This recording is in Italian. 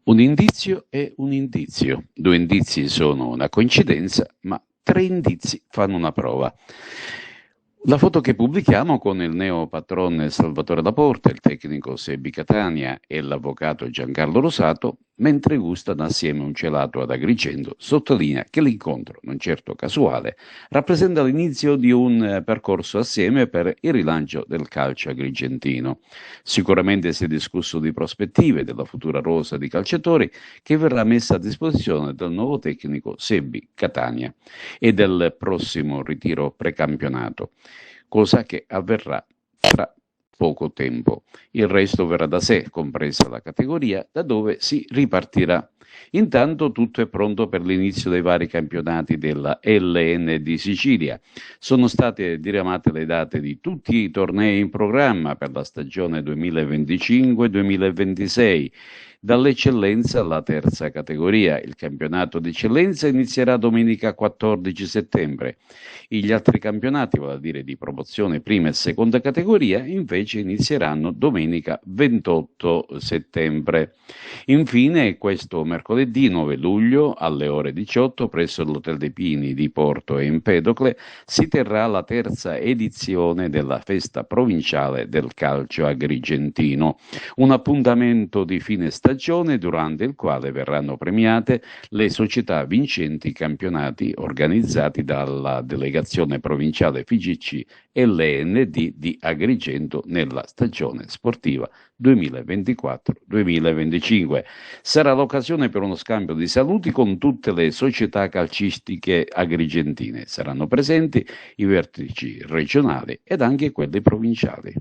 Un indizio è un indizio, due indizi sono una coincidenza, ma tre indizi fanno una prova. La foto che pubblichiamo con il neo patrone Salvatore Laporta, il tecnico Sebi Catania e l'avvocato Giancarlo Rosato, mentre gustano assieme un gelato ad Agrigento, sottolinea che l'incontro, non certo casuale, rappresenta l'inizio di un percorso assieme per il rilancio del calcio agrigentino. Sicuramente si è discusso di prospettive della futura rosa di calciatori che verrà messa a disposizione del nuovo tecnico Sebi Catania e del prossimo ritiro precampionato, cosa che avverrà tra poco tempo. Il resto verrà da sé, compresa la categoria, da dove si ripartirà. Intanto tutto è pronto per l'inizio dei vari campionati della LN di Sicilia. Sono state diramate le date di tutti i tornei in programma per la stagione 2025-2026, dall'eccellenza alla terza categoria. Il campionato d'eccellenza inizierà domenica 14 settembre. Gli altri campionati, vale a dire di promozione prima e seconda categoria, invece inizieranno domenica 28 settembre. Infine, questo mercoledì 9 luglio alle ore 18 presso l'Hotel dei Pini di Porto Empedocle si terrà la terza edizione della festa provinciale del calcio agrigentino, un appuntamento di fine stagione durante il quale verranno premiate le società vincenti campionati organizzati dalla delegazione provinciale FIGC e l'END di Agrigento nella stagione sportiva 2024-2025. Sarà l'occasione per uno scambio di saluti con tutte le società calcistiche agrigentine. Saranno presenti i vertici regionali ed anche quelli provinciali.